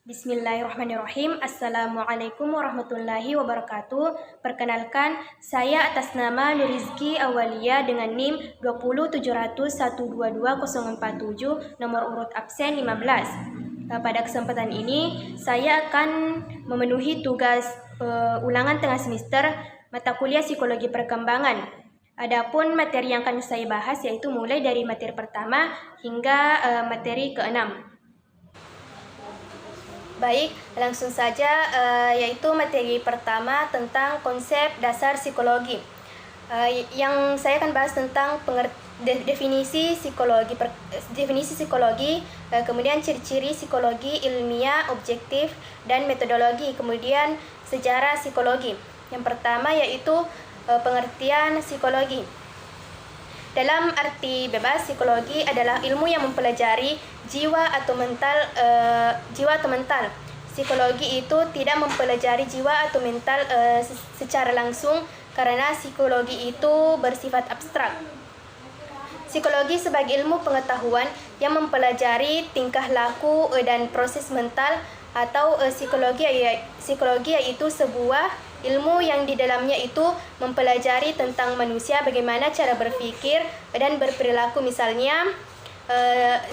Bismillahirrahmanirrahim. Assalamualaikum warahmatullahi wabarakatuh. Perkenalkan, saya atas nama Nurizki Awalia dengan NIM 20700122047, nomor urut absen 15. Pada kesempatan ini, saya akan memenuhi tugas ulangan tengah semester mata kuliah Psikologi Perkembangan. Adapun materi yang akan saya bahas yaitu mulai dari materi pertama hingga materi ke-6. Baik, langsung saja yaitu materi pertama tentang konsep dasar psikologi. Yang saya akan bahas tentang definisi psikologi, kemudian ciri-ciri psikologi ilmiah, objektif, dan metodologi, kemudian sejarah psikologi. Yang pertama yaitu pengertian psikologi. Dalam arti bebas, psikologi adalah ilmu yang mempelajari jiwa atau mental. Psikologi itu tidak mempelajari jiwa atau mental secara langsung karena psikologi itu bersifat abstrak. Psikologi sebagai ilmu pengetahuan yang mempelajari tingkah laku dan proses mental, atau psikologi yaitu sebuah ilmu yang di dalamnya itu mempelajari tentang manusia, bagaimana cara berpikir dan berperilaku. Misalnya,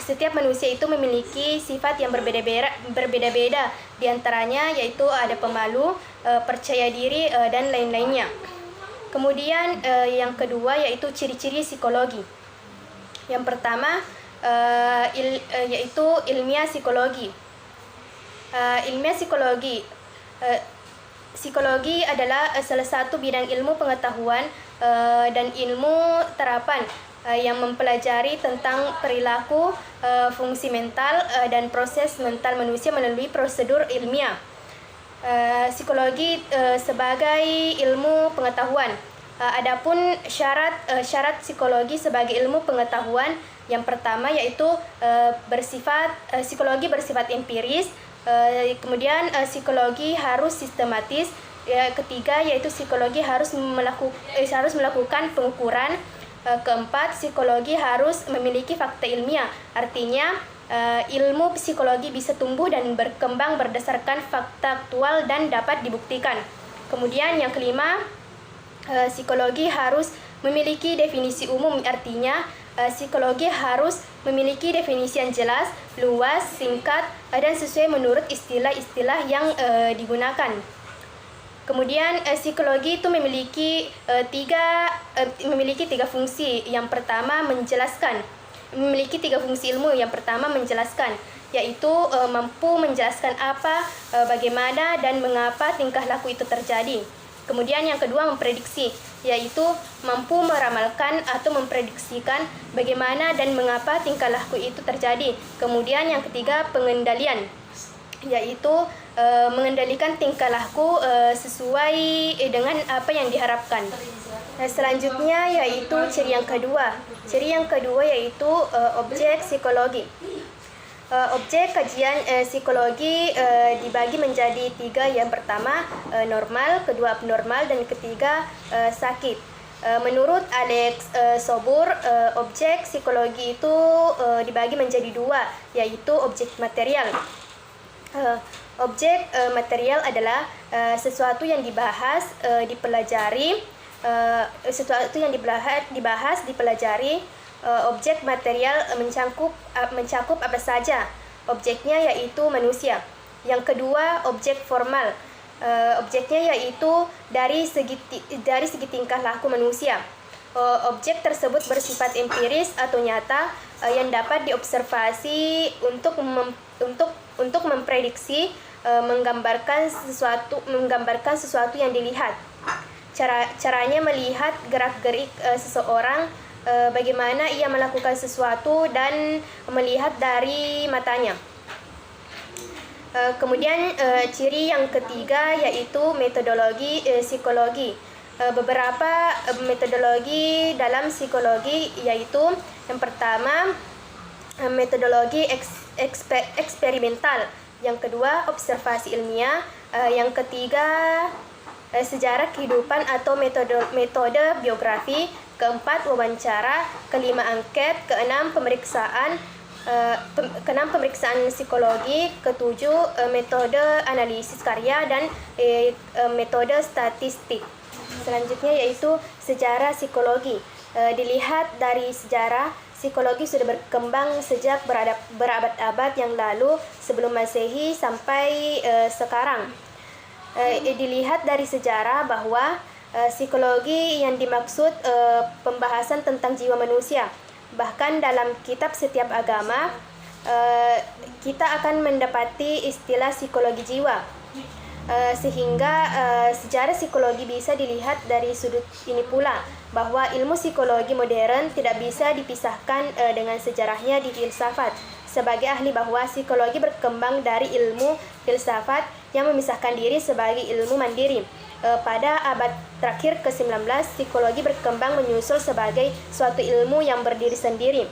setiap manusia itu memiliki sifat yang berbeda-beda. Di antaranya yaitu ada pemalu, percaya diri, dan lain-lainnya. Kemudian yang kedua yaitu ciri-ciri psikologi. Yang pertama yaitu ilmiah psikologi. Ilmiah psikologi. Psikologi adalah salah satu bidang ilmu pengetahuan dan ilmu terapan yang mempelajari tentang perilaku, fungsi mental, dan proses mental manusia melalui prosedur ilmiah. Psikologi sebagai ilmu pengetahuan. Adapun syarat psikologi sebagai ilmu pengetahuan, yang pertama yaitu psikologi bersifat empiris. Kemudian psikologi harus sistematis. Ketiga yaitu psikologi harus melakukan pengukuran. Keempat, psikologi harus memiliki fakta ilmiah. Artinya ilmu psikologi bisa tumbuh dan berkembang berdasarkan fakta aktual dan dapat dibuktikan. Kemudian yang kelima, psikologi harus memiliki definisi umum. Artinya psikologi harus memiliki definisi yang jelas, luas, singkat, dan sesuai menurut istilah-istilah yang digunakan. Kemudian psikologi itu memiliki tiga fungsi. Yang pertama memiliki tiga fungsi ilmu. Yang pertama menjelaskan, yaitu mampu menjelaskan apa, bagaimana, dan mengapa tingkah laku itu terjadi. Kemudian yang kedua memprediksi, yaitu mampu meramalkan atau memprediksikan bagaimana dan mengapa tingkah laku itu terjadi. Kemudian yang ketiga pengendalian, yaitu mengendalikan tingkah laku sesuai dengan apa yang diharapkan. Selanjutnya yaitu ciri yang kedua. Ciri yang kedua yaitu objek psikologi. Objek kajian psikologi dibagi menjadi tiga. Yang pertama normal, kedua abnormal, dan ketiga sakit. Menurut Alex Sobur, objek psikologi itu dibagi menjadi dua, yaitu objek material. Objek material adalah sesuatu yang dibahas, dipelajari, dipelajari. Objek material mencakup apa saja. Objeknya yaitu manusia. Yang kedua, objek formal. Objeknya yaitu dari segi tingkah laku manusia. Objek tersebut bersifat empiris atau nyata yang dapat diobservasi untuk memprediksi, menggambarkan sesuatu yang dilihat. Caranya melihat gerak-gerik seseorang, bagaimana ia melakukan sesuatu, dan melihat dari matanya. Kemudian ciri yang ketiga yaitu metodologi psikologi. Beberapa metodologi dalam psikologi yaitu yang pertama metodologi eksperimental, yang kedua observasi ilmiah, yang ketiga sejarah kehidupan atau metode biografi, keempat wawancara, kelima angket, keenam pemeriksaan, Keenam, pemeriksaan psikologi. Ketujuh, metode analisis karya dan metode statistik. Selanjutnya yaitu sejarah psikologi. Dilihat dari sejarah, psikologi sudah berkembang sejak berabad-abad yang lalu sebelum Masehi sampai sekarang. Dilihat dari sejarah bahwa psikologi yang dimaksud pembahasan tentang jiwa manusia. Bahkan dalam kitab setiap agama, kita akan mendapati istilah psikologi jiwa. Sehingga sejarah psikologi bisa dilihat dari sudut ini pula, bahwa ilmu psikologi modern tidak bisa dipisahkan dengan sejarahnya di filsafat. Sebagai ahli bahwa psikologi berkembang dari ilmu filsafat yang memisahkan diri sebagai ilmu mandiri. Pada abad terakhir ke-19, psikologi berkembang menyusul sebagai suatu ilmu yang berdiri sendiri.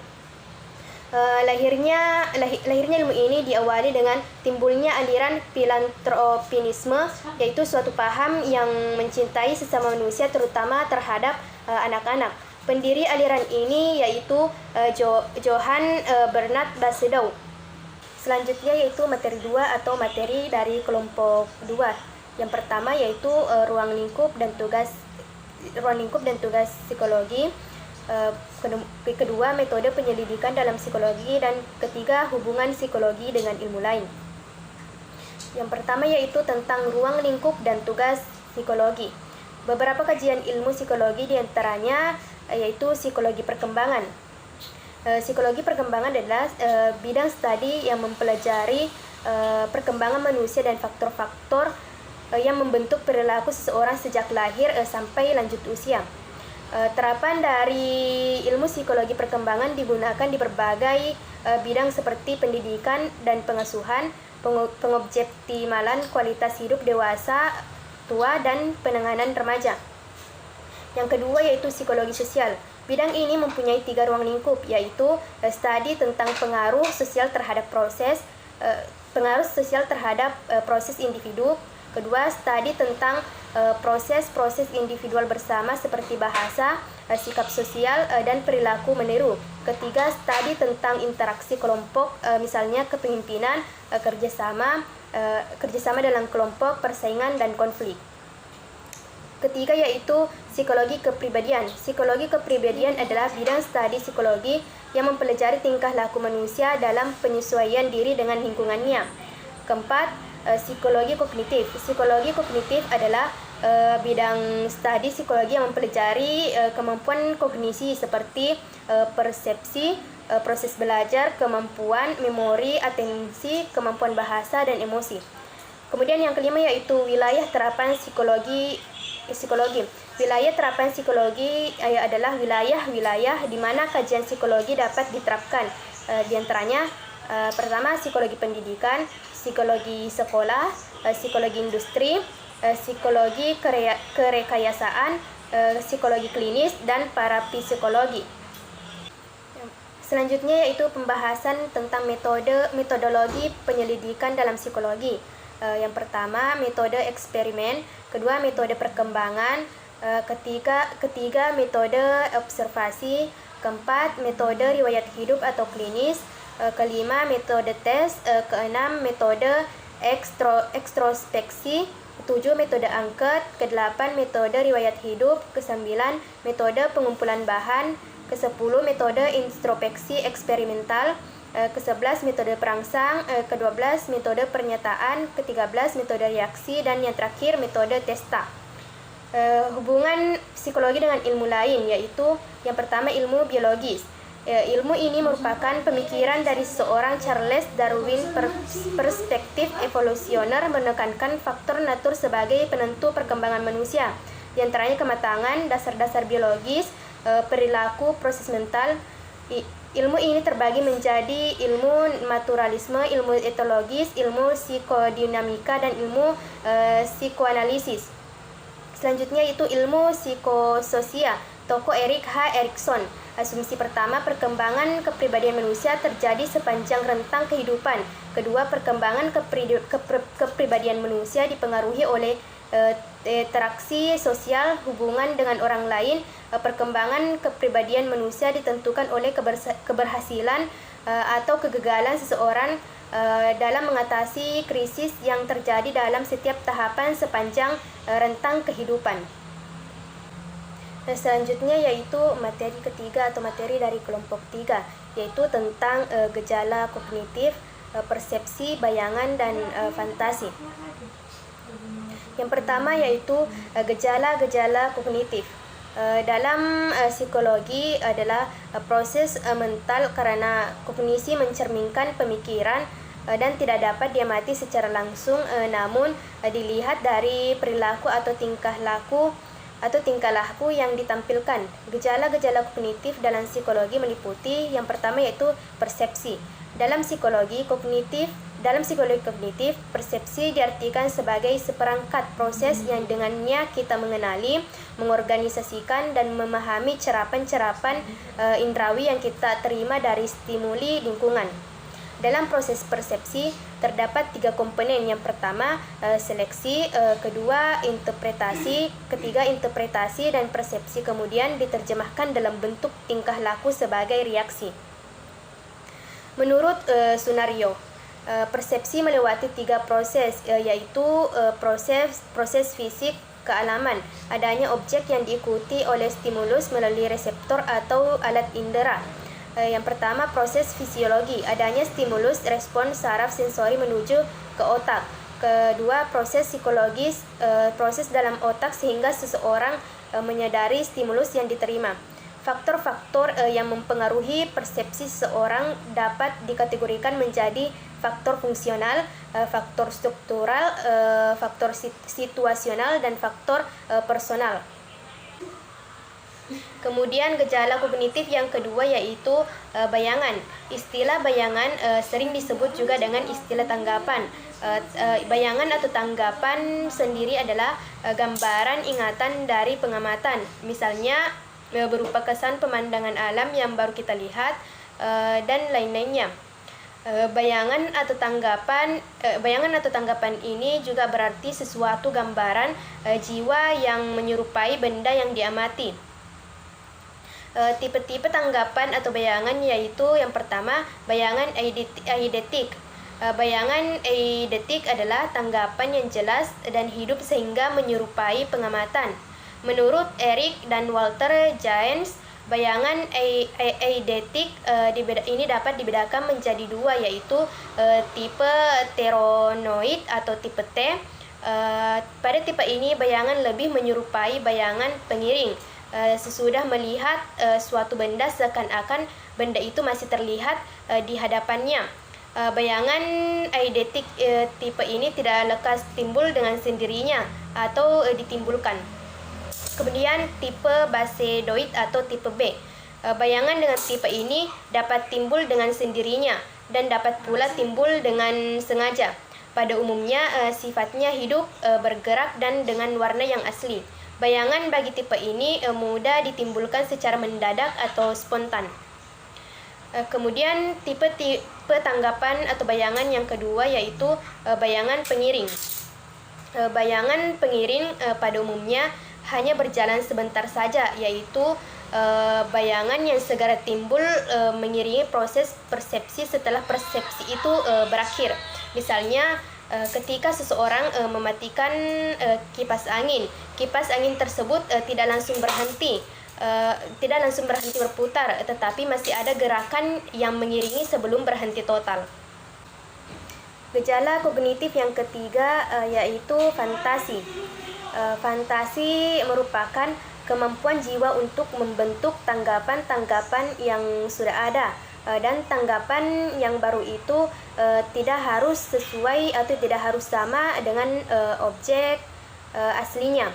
Lahirnya ilmu ini diawali dengan timbulnya aliran filantropisme, yaitu suatu paham yang mencintai sesama manusia, terutama terhadap anak-anak. Pendiri aliran ini yaitu Johann Bernard Basedow. Selanjutnya yaitu materi 2 atau materi dari kelompok 2. Yang pertama yaitu ruang lingkup dan tugas psikologi. Kedua, metode penyelidikan dalam psikologi, dan ketiga, hubungan psikologi dengan ilmu lain. Yang pertama yaitu tentang ruang lingkup dan tugas psikologi. Beberapa kajian ilmu psikologi diantaranya yaitu psikologi perkembangan. Psikologi perkembangan adalah bidang studi yang mempelajari perkembangan manusia dan faktor-faktor yang membentuk perilaku seseorang sejak lahir sampai lanjut usia. Terapan dari ilmu psikologi perkembangan digunakan di berbagai bidang seperti pendidikan dan pengasuhan, pengobjektimalan kualitas hidup dewasa, tua, dan penanganan remaja. Yang kedua yaitu psikologi sosial. Bidang ini mempunyai 3 ruang lingkup, yaitu studi tentang pengaruh sosial terhadap proses individu. Kedua, studi tentang proses-proses individual bersama seperti bahasa, sikap sosial, dan perilaku meniru. Ketiga, studi tentang interaksi kelompok, misalnya kepemimpinan, kerjasama dalam kelompok, persaingan, dan konflik. Ketiga yaitu psikologi kepribadian. Psikologi kepribadian adalah bidang studi psikologi yang mempelajari tingkah laku manusia dalam penyesuaian diri dengan lingkungannya. Keempat, psikologi kognitif. Psikologi kognitif adalah bidang studi psikologi yang mempelajari kemampuan kognisi seperti persepsi, proses belajar, kemampuan memori, atensi, kemampuan bahasa, dan emosi. Kemudian yang kelima yaitu wilayah terapan psikologi. Wilayah terapan psikologi adalah wilayah-wilayah di mana kajian psikologi dapat diterapkan. Di antaranya pertama, psikologi pendidikan, psikologi sekolah, psikologi industri, psikologi kerekayasaan, psikologi klinis, dan parapsikologi. Selanjutnya yaitu pembahasan tentang metodologi penyelidikan dalam psikologi. Yang pertama, metode eksperimen. Kedua, metode perkembangan. Ketiga, metode observasi. Keempat, metode riwayat hidup atau klinis. Kelima, metode tes. Keenam, metode ekstrospeksi. Ketujuh, metode angket. Kedelapan, metode riwayat hidup. Kesembilan, metode pengumpulan bahan. Kesepuluh, metode introspeksi eksperimental. Ke-11 metode perangsang, ke-12 metode pernyataan, ke-13 metode reaksi, dan yang terakhir metode testa. Hubungan psikologi dengan ilmu lain yaitu yang pertama ilmu biologis. Ilmu ini merupakan pemikiran dari seorang Charles Darwin. Perspektif evolusioner menekankan faktor natur sebagai penentu perkembangan manusia, di antaranya kematangan, dasar-dasar biologis, perilaku, proses mental. Ilmu ini terbagi menjadi ilmu naturalisme, ilmu etologis, ilmu psikodinamika, dan ilmu psikoanalisis. Selanjutnya itu ilmu psikososia, tokoh Erik H. Erikson. Asumsi pertama, perkembangan kepribadian manusia terjadi sepanjang rentang kehidupan. Kedua, perkembangan kepribadian manusia dipengaruhi oleh interaksi sosial, hubungan dengan orang lain. Perkembangan kepribadian manusia ditentukan oleh keberhasilan atau kegagalan seseorang dalam mengatasi krisis yang terjadi dalam setiap tahapan sepanjang rentang kehidupan. Selanjutnya yaitu materi ketiga atau materi dari kelompok 3, yaitu tentang gejala kognitif, persepsi, bayangan, dan fantasi. Yang pertama yaitu gejala-gejala kognitif. Dalam psikologi adalah proses mental karena kognisi mencerminkan pemikiran dan tidak dapat diamati secara langsung, namun dilihat dari perilaku atau tingkah laku yang ditampilkan. Gejala-gejala kognitif dalam psikologi meliputi yang pertama yaitu persepsi. Dalam psikologi kognitif, persepsi diartikan sebagai seperangkat proses yang dengannya kita mengenali, mengorganisasikan, dan memahami cerapan-cerapan indrawi yang kita terima dari stimuli lingkungan. Dalam proses persepsi terdapat 3 komponen. Yang pertama seleksi, kedua interpretasi, ketiga interpretasi dan persepsi kemudian diterjemahkan dalam bentuk tingkah laku sebagai reaksi. Menurut Sunario, persepsi melewati 3 proses, yaitu proses fisik, kealaman, adanya objek yang diikuti oleh stimulus melalui reseptor atau alat indera. Yang pertama proses fisiologi, adanya stimulus respons saraf sensori menuju ke otak. Kedua proses psikologis, proses dalam otak sehingga seseorang menyadari stimulus yang diterima. Faktor-faktor yang mempengaruhi persepsi seseorang dapat dikategorikan menjadi faktor fungsional, faktor struktural, faktor situasional, dan faktor personal. Kemudian gejala kognitif yang kedua yaitu bayangan. Istilah bayangan sering disebut juga dengan istilah tanggapan. Bayangan atau tanggapan sendiri adalah gambaran ingatan dari pengamatan. Misalnya berupa kesan pemandangan alam yang baru kita lihat dan lain-lainnya. Bayangan atau tanggapan ini juga berarti sesuatu gambaran jiwa yang menyerupai benda yang diamati. Tipe-tipe tanggapan atau bayangan yaitu yang pertama bayangan eidetik. Bayangan eidetik adalah tanggapan yang jelas dan hidup sehingga menyerupai pengamatan. Menurut Eric dan Walter Janes, bayangan eidetik ini dapat dibedakan menjadi 2, yaitu tipe pteronoid atau tipe T. Pada tipe ini bayangan lebih menyerupai bayangan pengiring. Sesudah melihat suatu benda seakan-akan benda itu masih terlihat di hadapannya. Bayangan eidetik tipe ini tidak lekas timbul dengan sendirinya atau ditimbulkan. Kemudian tipe basedoid atau tipe B. Bayangan dengan tipe ini dapat timbul dengan sendirinya dan dapat pula timbul dengan sengaja. Pada umumnya sifatnya hidup, bergerak, dan dengan warna yang asli. Bayangan bagi tipe ini mudah ditimbulkan secara mendadak atau spontan. Kemudian tipe tanggapan atau bayangan yang kedua yaitu bayangan pengiring. Bayangan pengiring pada umumnya hanya berjalan sebentar saja, yaitu bayangan yang segera timbul mengiringi proses persepsi setelah persepsi itu berakhir. Misalnya ketika seseorang mematikan kipas angin tersebut tidak langsung berhenti berputar, tetapi masih ada gerakan yang mengiringi sebelum berhenti total. Gejala kognitif yang ketiga yaitu fantasi. Fantasi merupakan kemampuan jiwa untuk membentuk tanggapan-tanggapan yang sudah ada, dan tanggapan yang baru itu tidak harus sesuai atau tidak harus sama dengan objek aslinya.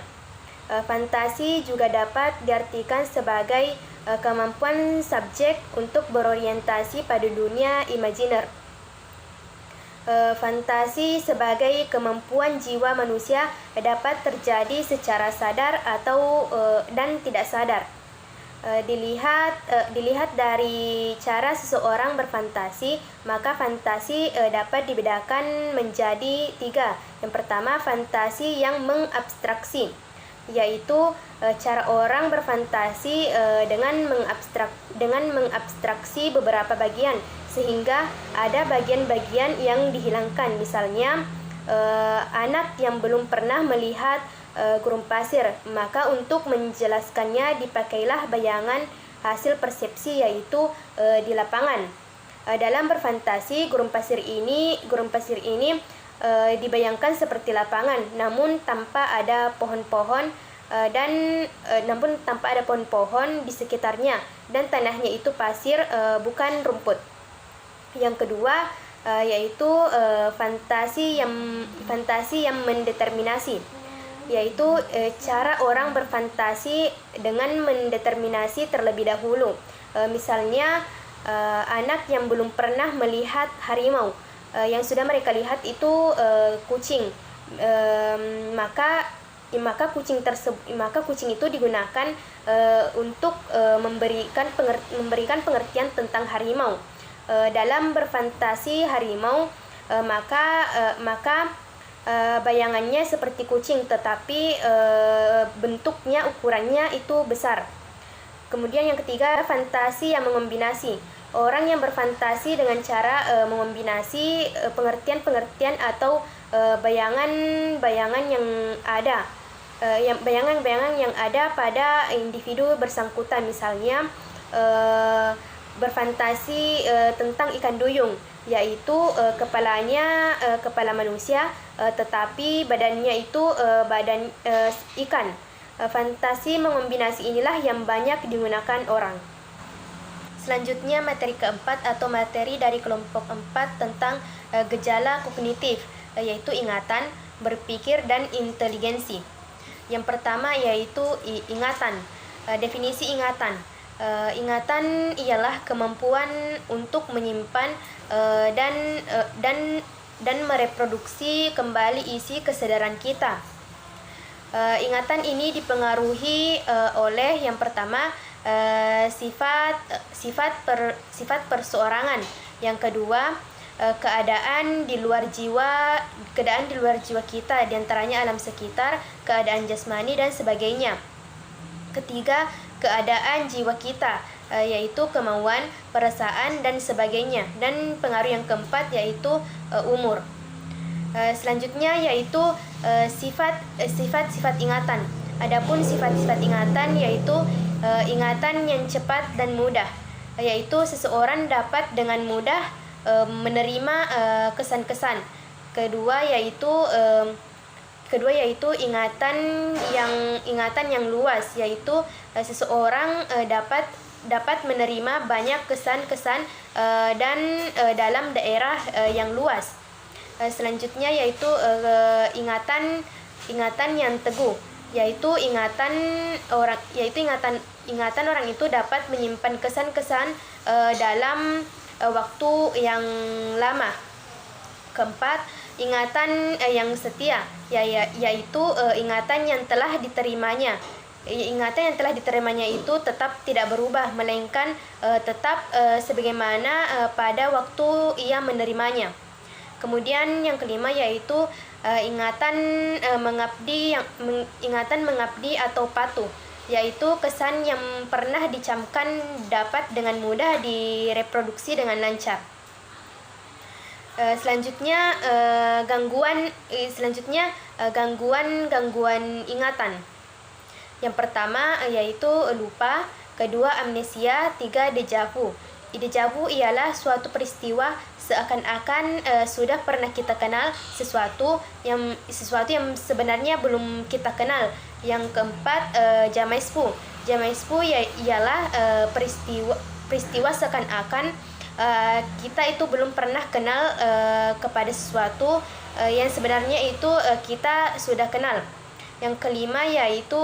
Fantasi juga dapat diartikan sebagai kemampuan subjek untuk berorientasi pada dunia imajiner. Fantasi sebagai kemampuan jiwa manusia dapat terjadi secara sadar atau dan tidak sadar. Dilihat dari cara seseorang berfantasi, maka fantasi dapat dibedakan menjadi 3. Yang pertama, fantasi yang mengabstraksi, yaitu cara orang berfantasi dengan mengabstraksi beberapa bagian sehingga ada bagian-bagian yang dihilangkan. Misalnya anak yang belum pernah melihat gurun pasir, maka untuk menjelaskannya dipakailah bayangan hasil persepsi, yaitu di lapangan. Dalam berfantasi, gurun pasir ini dibayangkan seperti lapangan, namun tanpa ada pohon-pohon di sekitarnya, dan tanahnya itu pasir, bukan rumput. Yang kedua yaitu fantasi yang mendeterminasi, yaitu cara orang berfantasi dengan mendeterminasi terlebih dahulu. Misalnya anak yang belum pernah melihat harimau, yang sudah mereka lihat itu kucing, maka kucing itu digunakan untuk memberikan pengertian tentang harimau. Dalam berfantasi harimau, maka bayangannya seperti kucing, tetapi bentuknya, ukurannya itu besar. Kemudian yang ketiga, fantasi yang mengombinasi. Orang yang berfantasi dengan cara mengombinasi pengertian-pengertian atau bayangan-bayangan yang ada, bayangan-bayangan yang ada pada individu bersangkutan. Misalnya berfantasi tentang ikan duyung, yaitu kepalanya kepala manusia, tetapi badannya itu badan ikan. Fantasi mengombinasi inilah yang banyak digunakan orang. Selanjutnya, materi keempat atau materi dari kelompok 4 tentang gejala kognitif, yaitu ingatan, berpikir, dan inteligensi. Yang pertama yaitu ingatan. Definisi ingatan. Ingatan ialah kemampuan untuk menyimpan dan mereproduksi kembali isi kesadaran kita. Ingatan ini dipengaruhi oleh yang pertama sifat perseorangan, yang kedua keadaan di luar jiwa kita, diantaranya alam sekitar, keadaan jasmani dan sebagainya. Ketiga, keadaan jiwa kita, yaitu kemauan, perasaan dan sebagainya. Dan pengaruh yang keempat yaitu umur. Selanjutnya yaitu sifat-sifat ingatan. Adapun sifat-sifat ingatan yaitu ingatan yang cepat dan mudah, yaitu seseorang dapat dengan mudah menerima kesan-kesan. Kedua yaitu ingatan yang luas, yaitu seseorang dapat menerima banyak kesan-kesan dan dalam daerah yang luas. Selanjutnya yaitu ingatan yang teguh, yaitu ingatan orang itu dapat menyimpan kesan-kesan dalam waktu yang lama. Keempat, ingatan yang setia, yaitu ingatan yang telah diterimanya. Ingatan yang telah diterimanya itu tetap tidak berubah, melainkan tetap sebagaimana pada waktu ia menerimanya. Kemudian yang kelima yaitu ingatan mengabdi atau patuh, yaitu kesan yang pernah dicamkan dapat dengan mudah direproduksi dengan lancar. Selanjutnya gangguan ingatan. Yang pertama yaitu lupa, kedua amnesia, tiga dejavu. Dejavu ialah suatu peristiwa seakan-akan sudah pernah kita kenal sesuatu yang sebenarnya belum kita kenal. Yang keempat jamaispu. Jamaispu ialah peristiwa seakan-akan kita itu belum pernah kenal kepada sesuatu yang sebenarnya itu kita sudah kenal. Yang kelima yaitu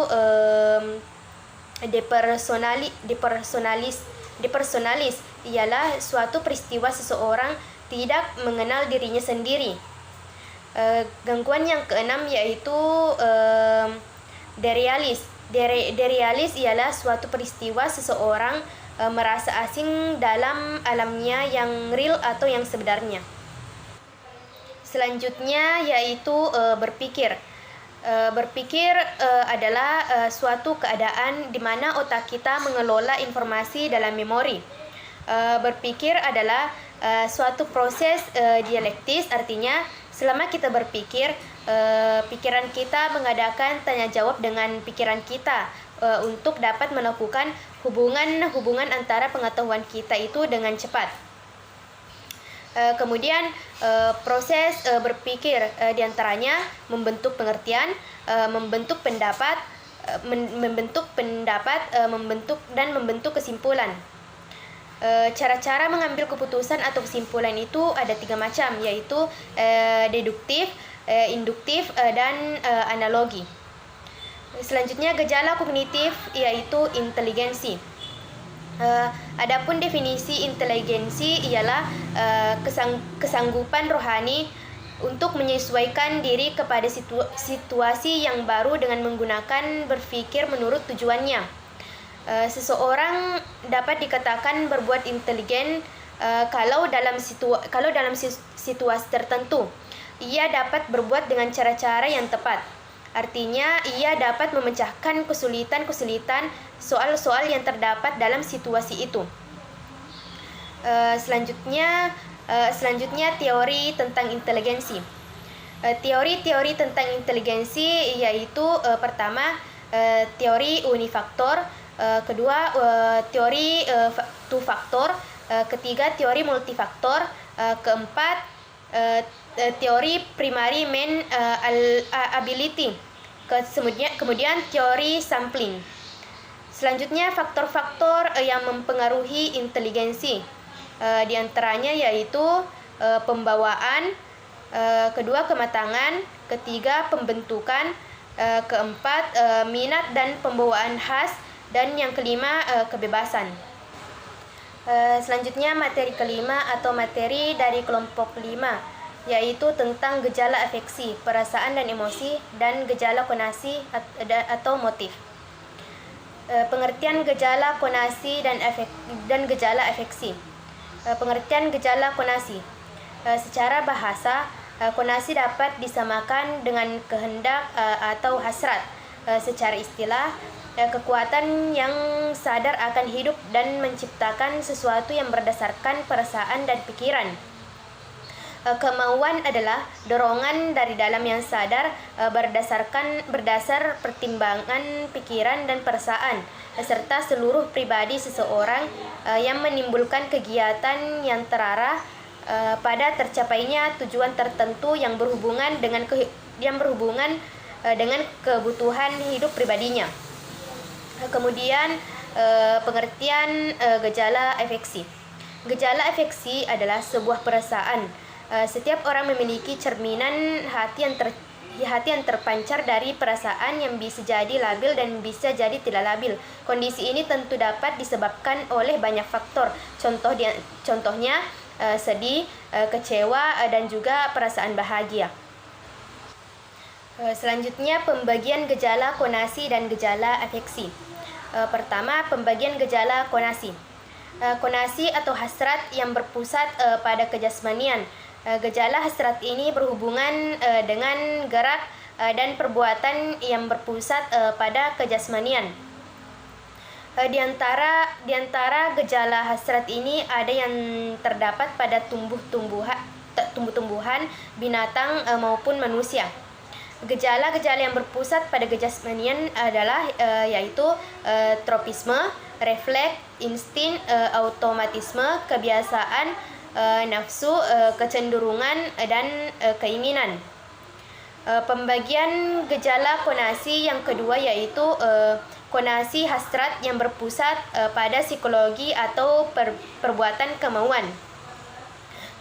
depersonalis ialah suatu peristiwa seseorang tidak mengenal dirinya sendiri. Gangguan yang keenam yaitu derealis. Derealis ialah suatu peristiwa seseorang merasa asing dalam alamnya yang real atau yang sebenarnya. Selanjutnya yaitu berpikir. Berpikir adalah suatu keadaan di mana otak kita mengelola informasi dalam memori. Berpikir adalah suatu proses dialektis, artinya selama kita berpikir, pikiran kita mengadakan tanya jawab dengan pikiran kita untuk dapat melakukan hubungan antara pengetahuan kita itu dengan cepat. Kemudian proses berpikir diantaranya membentuk pengertian, membentuk pendapat, membentuk kesimpulan. Cara-cara mengambil keputusan atau kesimpulan itu ada 3 macam, yaitu deduktif, induktif, dan analogi. Selanjutnya gejala kognitif yaitu inteligensi. Adapun definisi inteligensi ialah kesanggupan rohani untuk menyesuaikan diri kepada situasi yang baru dengan menggunakan berpikir menurut tujuannya. Seseorang dapat dikatakan berbuat inteligen kalau dalam situasi tertentu ia dapat berbuat dengan cara-cara yang tepat. Artinya ia dapat memecahkan kesulitan-kesulitan soal-soal yang terdapat dalam situasi itu. Selanjutnya teori tentang inteligensi. Teori-teori tentang inteligensi yaitu pertama teori unifaktor, kedua teori two faktor, ketiga teori multifaktor, keempat teori primary main ability, kemudian teori sampling. Selanjutnya faktor-faktor yang mempengaruhi inteligensi, di antaranya yaitu pembawaan, kedua kematangan, ketiga pembentukan, keempat minat dan pembawaan khas, dan yang kelima kebebasan. Selanjutnya materi kelima atau materi dari kelompok 5 yaitu tentang gejala afeksi, perasaan dan emosi, dan gejala konasi atau motif. Pengertian gejala konasi dan gejala afeksi. Pengertian gejala konasi. Secara bahasa, konasi dapat disamakan dengan kehendak atau hasrat. Secara istilah, kekuatan yang sadar akan hidup dan menciptakan sesuatu yang berdasarkan perasaan dan pikiran. Kemauan adalah dorongan dari dalam yang sadar berdasar pertimbangan pikiran dan perasaan serta seluruh pribadi seseorang yang menimbulkan kegiatan yang terarah pada tercapainya tujuan tertentu yang berhubungan dengan kebutuhan hidup pribadinya. Kemudian pengertian gejala afeksi. Gejala afeksi adalah sebuah perasaan. Setiap orang memiliki cerminan hati yang terpancar dari perasaan yang bisa jadi labil dan bisa jadi tidak labil. Kondisi ini tentu dapat disebabkan oleh banyak faktor. Contohnya sedih, kecewa, dan juga perasaan bahagia. Selanjutnya pembagian gejala konasi dan gejala afeksi. Pertama, pembagian gejala konasi. Konasi atau hasrat yang berpusat pada kejasmanian. Gejala hasrat ini berhubungan dengan gerak dan perbuatan yang berpusat pada kejasmanian. Di antara gejala hasrat ini ada yang terdapat pada tumbuh-tumbuhan, binatang maupun manusia. Gejala-gejala yang berpusat pada kejasmanian adalah yaitu tropisme, refleks, insting, automatisme, kebiasaan, nafsu, kecenderungan, dan keinginan. Pembagian gejala konasi yang kedua yaitu konasi hasrat yang berpusat pada psikologi atau perbuatan kemauan.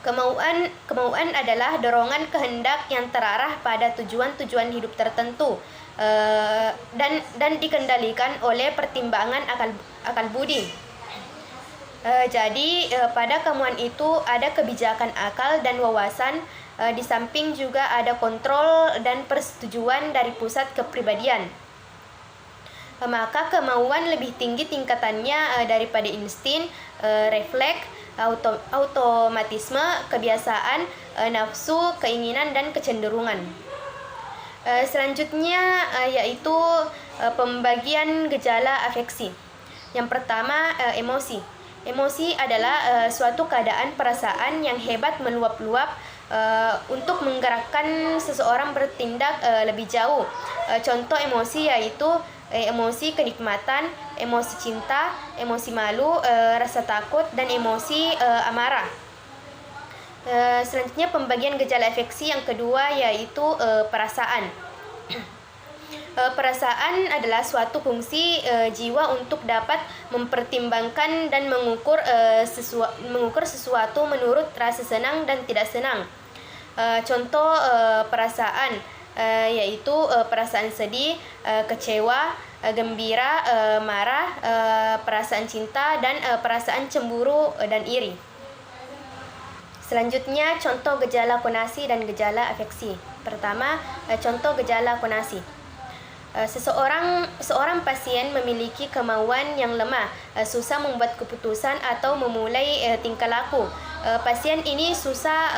Kemauan adalah dorongan kehendak yang terarah pada tujuan-tujuan hidup tertentu dan dikendalikan oleh pertimbangan akal budi. Jadi pada kemauan itu ada kebijakan akal dan wawasan, di samping juga ada kontrol dan persetujuan dari pusat kepribadian. Maka kemauan lebih tinggi tingkatannya daripada insting, refleks, automatisme, kebiasaan, nafsu, keinginan, dan kecenderungan. Selanjutnya yaitu pembagian gejala afeksi. Yang pertama emosi. Emosi adalah suatu keadaan perasaan yang hebat meluap-luap untuk menggerakkan seseorang bertindak lebih jauh. Contoh emosi yaitu emosi kenikmatan, emosi cinta, emosi malu, rasa takut, dan emosi amarah. Selanjutnya pembagian gejala afeksi yang kedua yaitu perasaan. Perasaan adalah suatu fungsi jiwa untuk dapat mempertimbangkan dan mengukur sesuatu menurut rasa senang dan tidak senang. Contoh perasaan yaitu perasaan sedih, kecewa, gembira, marah, perasaan cinta, dan perasaan cemburu dan iri. Selanjutnya, contoh gejala konasi dan gejala afeksi. Pertama, contoh gejala konasi. Seorang pasien memiliki kemauan yang lemah, susah membuat keputusan atau memulai tingkah laku. Pasien ini susah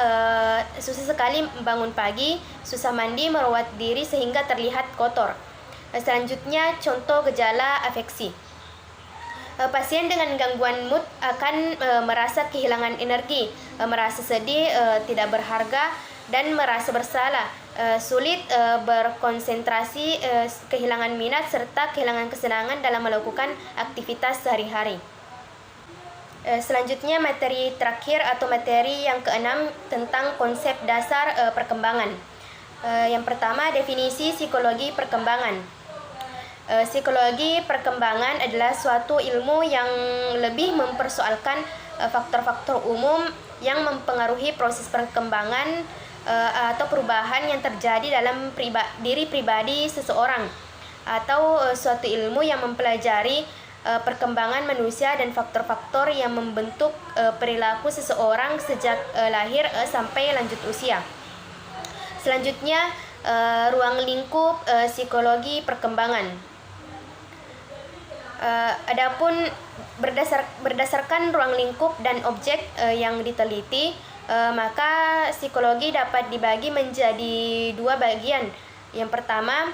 sekali bangun pagi, susah mandi, merawat diri sehingga terlihat kotor. Selanjutnya, contoh gejala afeksi. Pasien dengan gangguan mood akan merasa kehilangan energi, merasa sedih, tidak berharga, dan merasa bersalah, sulit berkonsentrasi, kehilangan minat, serta kehilangan kesenangan dalam melakukan aktivitas sehari-hari. Selanjutnya materi terakhir atau materi yang keenam tentang konsep dasar perkembangan. Yang pertama, definisi psikologi perkembangan. Psikologi perkembangan adalah suatu ilmu yang lebih mempersoalkan faktor-faktor umum yang mempengaruhi proses perkembangan atau perubahan yang terjadi dalam diri pribadi seseorang, atau suatu ilmu yang mempelajari perkembangan manusia dan faktor-faktor yang membentuk perilaku seseorang sejak lahir sampai lanjut usia. Selanjutnya, ruang lingkup psikologi perkembangan. Adapun berdasarkan ruang lingkup dan objek yang diteliti, maka psikologi dapat dibagi menjadi dua bagian. Yang pertama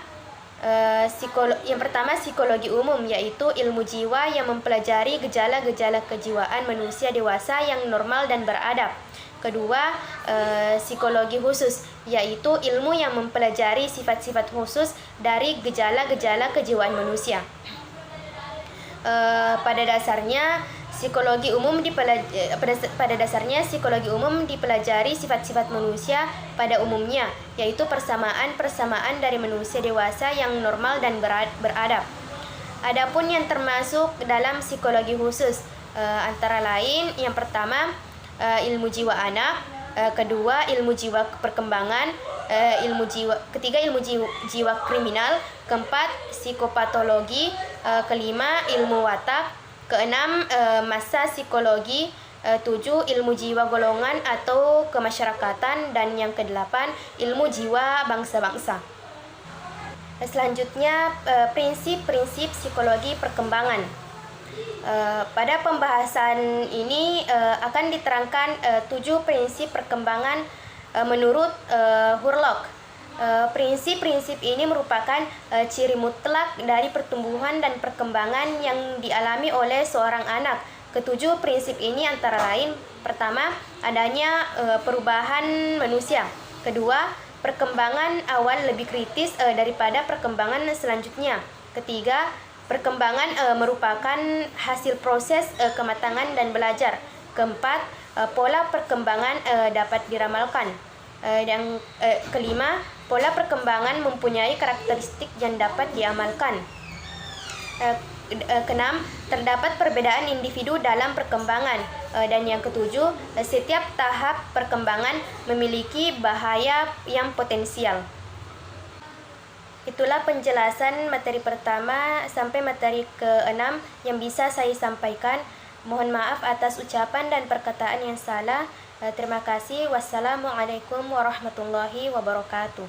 psikologi umum, yaitu ilmu jiwa yang mempelajari gejala-gejala kejiwaan manusia dewasa yang normal dan beradab. Kedua, psikologi khusus, yaitu ilmu yang mempelajari sifat-sifat khusus dari gejala-gejala kejiwaan manusia. Pada dasarnya psikologi umum dipelajari sifat-sifat manusia pada umumnya, yaitu persamaan dari manusia dewasa yang normal dan beradab. Adapun yang termasuk dalam psikologi khusus antara lain, yang pertama ilmu jiwa anak, kedua ilmu jiwa perkembangan, ketiga ilmu jiwa kriminal, keempat psikopatologi, kelima ilmu watak, keenam masa psikologi, tujuh ilmu jiwa golongan atau kemasyarakatan, dan yang kedelapan ilmu jiwa bangsa-bangsa. Selanjutnya prinsip-prinsip psikologi perkembangan. Pada pembahasan ini akan diterangkan 7 prinsip perkembangan menurut Hurlock. Prinsip-prinsip ini merupakan ciri mutlak dari pertumbuhan dan perkembangan yang dialami oleh seorang anak. Ketujuh prinsip ini antara lain: pertama, adanya perubahan manusia; kedua, perkembangan awal lebih kritis daripada perkembangan selanjutnya; ketiga, perkembangan merupakan hasil proses kematangan dan belajar; keempat, pola perkembangan dapat diramalkan; yang kelima, pola perkembangan mempunyai karakteristik yang dapat diamalkan; keenam, terdapat perbedaan individu dalam perkembangan; dan yang ketujuh, setiap tahap perkembangan memiliki bahaya yang potensial. Itulah penjelasan materi pertama sampai materi ke-6 yang bisa saya sampaikan. Mohon maaf atas ucapan dan perkataan yang salah. Terima kasih. Wassalamualaikum warahmatullahi wabarakatuh.